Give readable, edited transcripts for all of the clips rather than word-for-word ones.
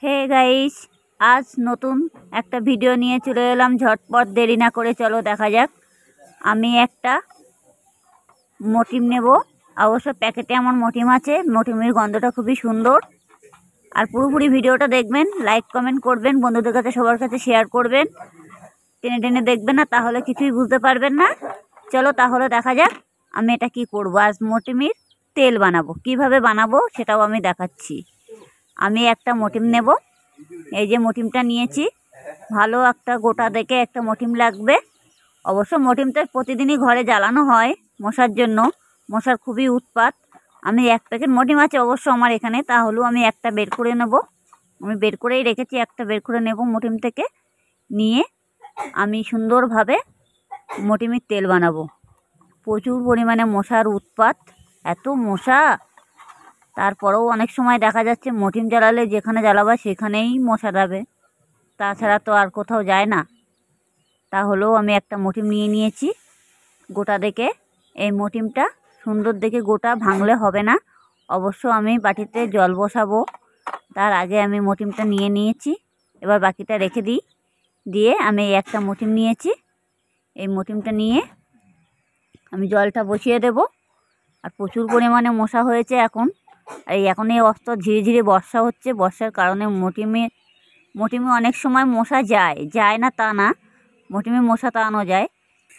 Hey guys, আজ নতুন একটা ভিডিও নিয়ে চলে এলাম। ঝটপট দেরি না করে চলো দেখা যাক। আমি একটা মটিম নেব। অবশ্য প্যাকেটে আমার মটিম আছে। মটিমের গন্ধটা খুবই সুন্দর। আর পুরোপুরি ভিডিওটা দেখবেন, লাইক কমেন্ট করবেন, বন্ধুদের কাছে সবার কাছে শেয়ার করবেন। টেনে টেনে দেখবেন না, তাহলে কিছুই বুঝতে পারবেন না। চলো তাহলে দেখা যাক আমি এটা কি করব। আজ মটিমের তেল বানাবো। কিভাবে বানাবো সেটাও আমি দেখাচ্ছি। আমি একটা মটিম নেব। এই যে মটিমটা নিয়েছি, ভালো একটা গোটা দেখে একটা মটিম লাগবে। অবশ্য মটিমটা প্রতিদিনই ঘরে জ্বালানো হয় মশার জন্য। মশার খুবই উৎপাত। আমি এক প্যাকেট মটিম আছে অবশ্য আমার এখানে, তাহলেও আমি একটা বের করে নেব। আমি বের করেই রেখেছি, একটা বের করে নেব মটিম থেকে। নিয়ে আমি সুন্দরভাবে মটিমের তেল বানাবো। প্রচুর পরিমাণে মশার উৎপাত, এত মশা। তারপরেও অনেক সময় দেখা যাচ্ছে মটিম জ্বালালে যেখানে জ্বালাবা সেখানেই মশা যাবে, তাছাড়া তো আর কোথাও যায় না। তাহলেও আমি একটা মটিম নিয়ে নিয়েছি গোটা দেখে। এই মটিমটা সুন্দর দেখে গোটা, ভাঙলে হবে না। অবশ্য আমি বাটিতে জল বসাবো, তার আগে আমি মটিমটা নিয়ে নিয়েছি। এবার বাকিটা রেখে দিই। দিয়ে আমি একটা মটিম নিয়েছি। এই মটিমটা নিয়ে আমি জলটা বসিয়ে দেব। আর প্রচুর পরিমাণে মশা হয়েছে এখন। আর এখন এই অবস্থা, ধীরে ধীরে বর্ষা হচ্ছে। বর্ষার কারণে মটিমে অনেক সময় মশা যায় না তা না, মটিমে মশা তাড়ানো যায়।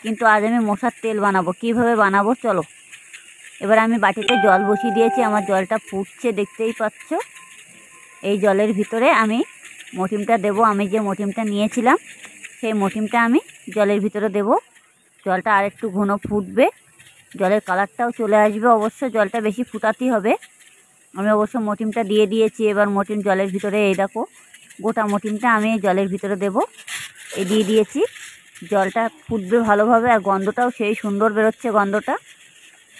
কিন্তু আজ আমি মশার তেল বানাবো। কিভাবে বানাবো চলো। এবার আমি বাটিতে জল বসিয়ে দিয়েছি, আমার জলটা ফুটছে দেখতেই পাচ্ছ। এই জলের ভিতরে আমি মটিমটা দেব। আমি যে মটিমটা নিয়েছিলাম সেই মটিমটা আমি জলের ভিতরে দেব। জলটা আর একটু ঘন ফুটবে, জলের কালারটাও চলে আসবে। অবশ্য জলটা বেশি ফুটাতেই হবে। আমি অবশ্য মটিমটা দিয়ে দিয়েছি। এবার মটিম জলের ভিতরে, এই দেখো গোটা মটিমটা আমি জলের ভিতরে দেব। এই দিয়ে দিয়েছি। জলটা ফুটবে ভালোভাবে, আর গন্ধটাও সেই সুন্দর বেরোচ্ছে গন্ধটা।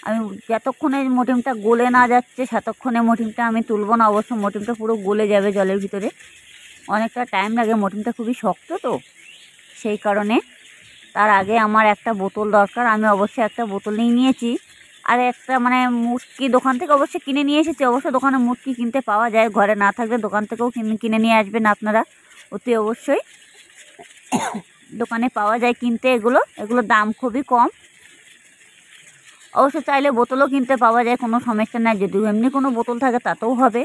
আমি যতক্ষণে মটিমটা গলে না যাচ্ছে ততক্ষণে মটিমটা আমি তুলব না। অবশ্য মটিমটা পুরো গলে যাবে জলের ভিতরে, অনেকটা টাইম লাগে। মটিমটা খুবই শক্ত তো, সেই কারণে। তার আগে আমার একটা বোতল দরকার। আমি অবশ্যই একটা বোতল নিয়ে নিয়েছি। আর একটা মুটকি দোকান থেকে অবশ্যই কিনে নিয়ে এসেছি। অবশ্য দোকানে মুটকি কিনতে পাওয়া যায়, ঘরে না থাকলে দোকান থেকেও কিনে নিয়ে আসবেন আপনারা অতি অবশ্যই। দোকানে পাওয়া যায় কিনতে। এগুলোর দাম খুবই কম। অবশ্য চাইলে বোতলও কিনতে পাওয়া যায়, কোনো সমস্যা নাই। যদি এমনি কোনো বোতল থাকে তাতেও হবে,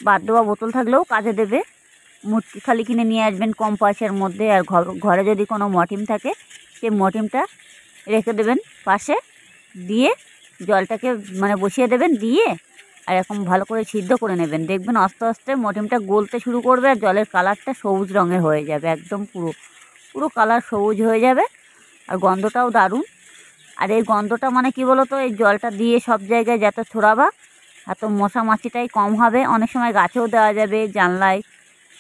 বাদ দেওয়া বোতল থাকলেও কাজে দেবে। মুটকি খালি কিনে নিয়ে আসবেন কম পয়সার মধ্যে। আর ঘরে যদি কোনো মটিম থাকে সেই মটিমটা রেখে দেবেন পাশে, দিয়ে জলটাকে বসিয়ে দেবেন। দিয়ে আর এরকম ভালো করে সিদ্ধ করে নেবেন। দেখবেন আস্তে আস্তে মটিমটা গলতে শুরু করবে, আর জলের কালারটা সবুজ রঙের হয়ে যাবে। একদম পুরো কালার সবুজ হয়ে যাবে। আর গন্ধটাও দারুণ। আর এই গন্ধটা কি বলো তো, এই জলটা দিয়ে সব জায়গায় যত ছড়াবা এত মশা মাছিটাই কম হবে। অনেক সময় গাছেও দেওয়া যাবে, জানলায়,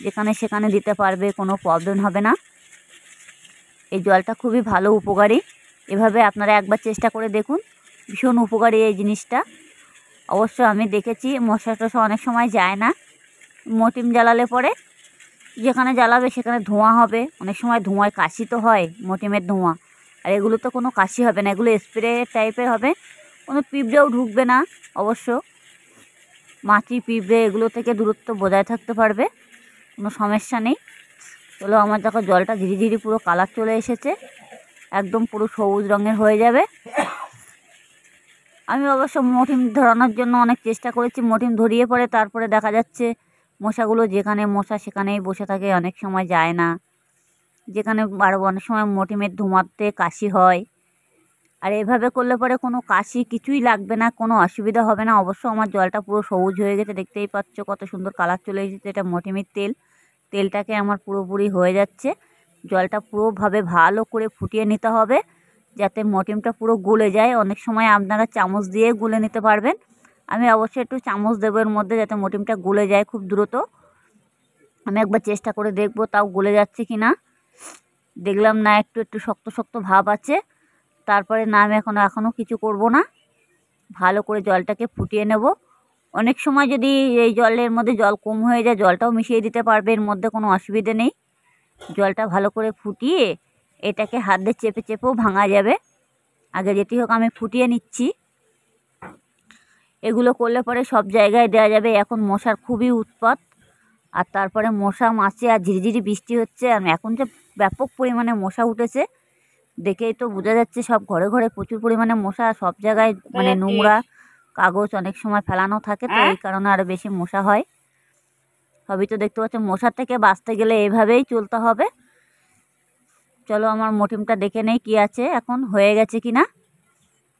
যেখানে সেখানে দিতে পারবে, কোনো প্রবলেম হবে না। এই জলটা খুবই ভালো, উপকারী। এভাবে আপনারা একবার চেষ্টা করে দেখুন, ভীষণ উপকারী এই জিনিসটা। অবশ্য আমি দেখেছি মশা টশা অনেক সময় যায় না মটিম জ্বালালে পরে। যেখানে জ্বালাবে সেখানে ধোঁয়া হবে, অনেক সময় ধোঁয়ায় কাশি তো হয়, মটিমের ধোঁয়া। আর এগুলো তো কোনো কাশি হবে না, এগুলো স্প্রে টাইপের হবে। কোনো পিঁপড়েও ঢুকবে না। অবশ্য মাছি পিঁপড়ে এগুলো থেকে দূরত্ব বজায় থাকতে পারবে, কোনো সমস্যা নেই। চলো, আমার দেখো জলটা ধীরে ধীরে পুরো কালার চলে এসেছে, একদম পুরো সবুজ রঙের হয়ে যাবে। আমি অবশ্য মটিম ধরানোর জন্য অনেক চেষ্টা করেছি। মটিম ধরিয়ে পরে তারপরে দেখা যাচ্ছে মশাগুলো যেখানে মশা সেখানেই বসে থাকে, অনেক সময় যায় না। যেখানে আরও অনেক সময় মটিমের ধোঁয়াতে কাশি হয়। আর এভাবে করলে পরে কোনো কাশি কিছুই লাগবে না, কোনো অসুবিধা হবে না। অবশ্য আমার জলটা পুরো সবুজ হয়ে গেছে, দেখতেই পাচ্ছ কত সুন্দর কালার চলে এসেছে। এটা মটিমের তেলটাকে আমার পুরোপুরি হয়ে যাচ্ছে। জলটা পুরোভাবে ভালো করে ফুটিয়ে নিতে হবে, যাতে মটিমটা পুরো গলে যায়। অনেক সময় আপনারা চামচ দিয়ে গুলে নিতে পারবেন। আমি অবশ্যই একটু চামচ দেবো এর মধ্যে, যাতে মটিমটা গলে যায় খুব দ্রুত। আমি একবার চেষ্টা করে দেখব তাও গলে যাচ্ছে কি না। দেখলাম না, একটু একটু শক্ত শক্ত ভাব আছে। তারপরে না, আমি এখনও কিছু করব না, ভালো করে জলটাকে ফুটিয়ে নেব। অনেক সময় যদি এই জলের মধ্যে জল কম হয়ে যায়, জলটাও মিশিয়ে দিতে পারবে, এর মধ্যে কোনো অসুবিধে নেই। জলটা ভালো করে ফুটিয়ে এটাকে হাত দিয়ে চেপে চেপেও ভাঙা যাবে। আগে যেটি হোক আমি ফুটিয়ে নিচ্ছি। এগুলো করলে পরে সব জায়গায় দেওয়া যাবে। এখন মশার খুবই উৎপাত, আর তারপরে মশা মাছি আর ঝিরিঝিরি বৃষ্টি হচ্ছে, আর এখন যে ব্যাপক পরিমাণে মশা উঠেছে দেখেই তো বোঝা যাচ্ছে। সব ঘরে ঘরে প্রচুর পরিমাণে মশা, সব জায়গায় মানে নোংরা কাগজ অনেক সময় ফেলানো থাকে, তো এই কারণে আরও বেশি মশা হয়। সবই তো দেখতে পাচ্ছ। মশার থেকে বাঁচতে গেলে এভাবেই চলতে হবে। চলো আমার মটিমটা দেখে নেই কি আছে, এখন হয়ে গেছে কি না।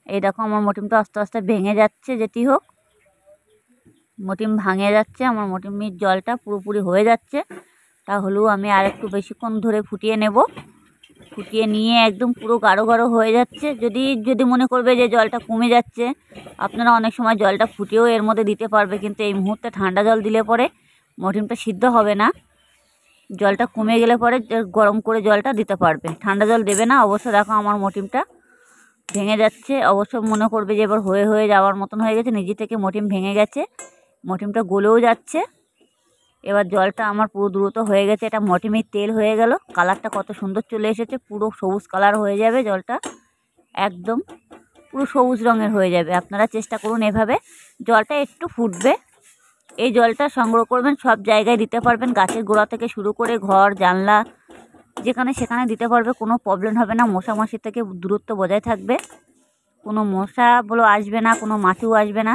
এই দেখো আমার মটিমটা আস্তে আস্তে ভেঙে যাচ্ছে, যেটি হোক মটিম ভাঙে যাচ্ছে। আমার মটিমের জলটা পুরোপুরি হয়ে যাচ্ছে, তাহলেও আমি আর একটু বেশিক্ষণ ধরে ফুটিয়ে নেব। ফুটিয়ে নিয়ে একদম পুরো গাঢ় গাঢ় হয়ে যাচ্ছে। যদি মনে করবে যে জলটা কমে যাচ্ছে, আপনারা অনেক সময় জলটা ফুটিয়েও এর মধ্যে দিতে পারবে, কিন্তু এই মুহূর্তে ঠান্ডা জল দিলে পরে মটিমটা সিদ্ধ হবে না। জলটা কমে গেলে পরে গরম করে জলটা দিতে পারবে, ঠান্ডা জল দেবে না। অবশ্য দেখো আমার মটিমটা ভেঙে যাচ্ছে। অবশ্য মনে করবে যে এবার হয়ে যাওয়ার মতন হয়ে গেছে, নিজে থেকে মটিম ভেঙে গেছে, মটিমটা গলেও যাচ্ছে। এবার জলটা আমার পুরো দ্রুত হয়ে গেছে, এটা মটিমের তেল হয়ে গেল। কালারটা কত সুন্দর চলে এসেছে, পুরো সবুজ কালার হয়ে যাবে জলটা, একদম পুরো সবুজ রঙের হয়ে যাবে। আপনারা চেষ্টা করুন এভাবে। জলটা একটু ফুটবে, এই জলটা সংগ্রহ করবেন, সব জায়গায় দিতে পারবেন, গাছের গোড়া থেকে শুরু করে ঘর জানলা যেখানে সেখানে দিতে পারবে, কোনো প্রবলেম হবে না। মশা মাছির থেকে দূরত্ব বজায় থাকবে, কোনো মশা বলো আসবে না, কোনো মাছিও আসবে না।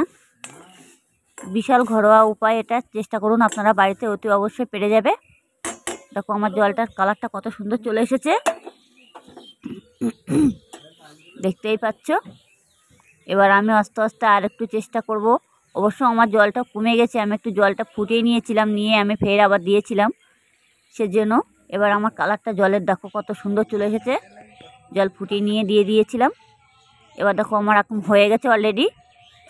বিশাল ঘরোয়া উপায় এটা, চেষ্টা করুন আপনারা বাড়িতে, অতি অবশ্যই পেরে যাবে। দেখো আমার জলটার কালারটা কত সুন্দর চলে এসেছে, দেখতেই পাচ্ছ। এবার আমি আস্তে আস্তে আর একটু চেষ্টা করব। অবশ্য আমার জলটা কমে গেছে, আমি একটু জলটা ফুটিয়ে নিয়েছিলাম, নিয়ে আমি ফের আবার দিয়েছিলাম, সেজন্য এবার আমার কালারটা জলের দেখো কত সুন্দর চলে এসেছে। জল ফুটিয়ে নিয়ে দিয়ে দিয়েছিলাম। এবার দেখো আমার এখন হয়ে গেছে অলরেডি।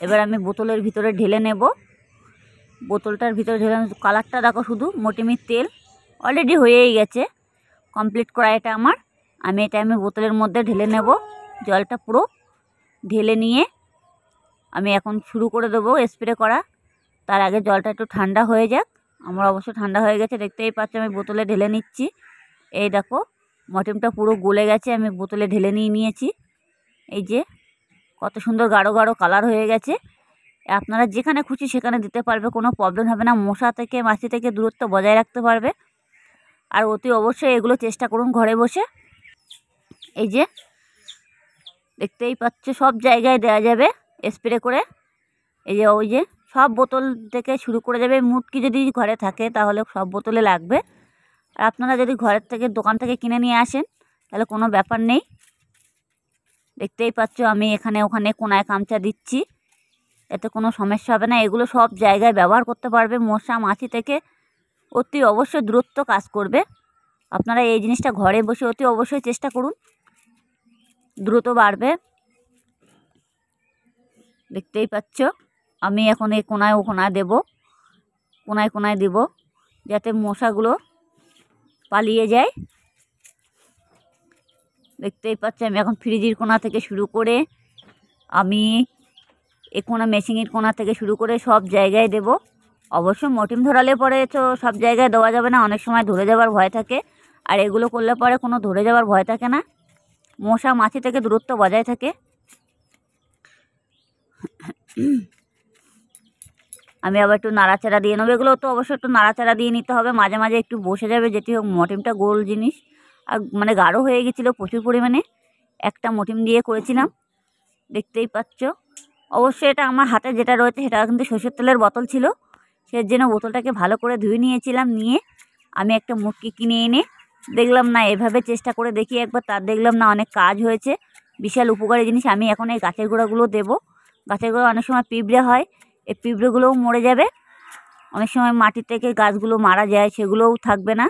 এবার আমি বোতলের ভিতরে ঢেলে নেব। বোতলটার ভিতরে ঢেলে, কালারটা দেখো শুধু, মটিমের তেল অলরেডি হয়েই গেছে, কমপ্লিট করা এটা আমার। আমি বোতলের মধ্যে ঢেলে নেব। জলটা পুরো ঢেলে নিয়ে আমি এখন শুরু করে দেবো স্প্রে করা। তার আগে জলটা একটু ঠান্ডা হয়ে যাক। আমার অবশ্য ঠান্ডা হয়ে গেছে, দেখতেই পাচ্ছ। আমি বোতলে ঢেলে নিচ্ছি। এই দেখো মটিমটা পুরো গলে গেছে, আমি বোতলে ঢেলে নিয়েছি। এই যে কত সুন্দর গাঢ় গাঢ় কালার হয়ে গেছে। আপনারা যেখানে খুশি সেখানে দিতে পারবে, কোনো প্রবলেম হবে না। মশা থেকে মাছি থেকে দূরত্ব বজায় রাখতে পারবে। আর অতি অবশ্যই এগুলো চেষ্টা করুন ঘরে বসে। এই যে দেখতেই পাচ্ছ, সব জায়গায় দেওয়া যাবে স্প্রে করে। এই যে ওই যে সব বোতল থেকে শুরু করে যাবে। মুটকি যদি ঘরে থাকে তাহলে সব বোতলে লাগবে। আর আপনারা যদি ঘরের থেকে দোকান থেকে কিনে নিয়ে আসেন তাহলে কোনো ব্যাপার নেই। দেখতেই পাচ্ছ আমি এখানে ওখানে কোনায় কামচা দিচ্ছি, এতে কোনো সমস্যা হবে না। এগুলো সব জায়গায় ব্যবহার করতে পারবে, মশা মাছি থেকে অতি অবশ্যই দূরত্ব কাজ করবে। আপনারা এই জিনিসটা ঘরে বসে অতি অবশ্যই চেষ্টা করুন, দ্রুত বাড়বে। দেখতেই পাচ্ছ আমি এখন এই কোনায় ও কোনায় দেবো, কোনায় কোনায় দেব, যাতে মশাগুলো পালিয়ে যায়। দেখতেই পাচ্ছ আমি এখন ফ্রিজের কোণা থেকে শুরু করে, আমি এ কোণা মেশিনের কোণা থেকে শুরু করে সব জায়গায় দেব। অবশ্য মটিম ধরালে পরে তো সব জায়গায় দেওয়া যাবে না, অনেক সময় ধরে যাওয়ার ভয় থাকে। আর এগুলো করলে পরে কোনো ধরে যাওয়ার ভয় থাকে না, মশা মাছি থেকে দূরত্ব বজায় থাকে। আমি আবার একটু নাড়াচাড়া দিয়ে নেবো। এগুলো তো অবশ্যই একটু নাড়াচাড়া দিয়ে নিতে হবে, মাঝে মাঝে একটু বসে যাবে, যেটি হোক মটিমটা গোল জিনিস। আর মানে গাঢ় হয়ে গেছিলো প্রচুর পরিমাণে, একটা মটিম দিয়ে করেছিলাম, দেখতেই পাচ্ছ। অবশ্যই এটা আমার হাতে যেটা রয়েছে সেটা কিন্তু সরষের তেলের বোতল ছিল, সেই জন্য বোতলটাকে ভালো করে ধুয়ে নিয়েছিলাম। নিয়ে আমি একটা মুটকি কিনে এনে দেখলাম না এভাবে চেষ্টা করে দেখি একবার, তার দেখলাম না অনেক কাজ হয়েছে, বিশাল উপকারী জিনিস। আমি এখন এই গাছের গোড়াগুলো দেবো। গাছের গোড়া অনেক সময় পিঁপড়ে হয়, এই পিঁপড়েগুলোও মরে যাবে। অনেক সময় মাটি থেকে গাছগুলো মারা যায়, সেগুলোও থাকবে না।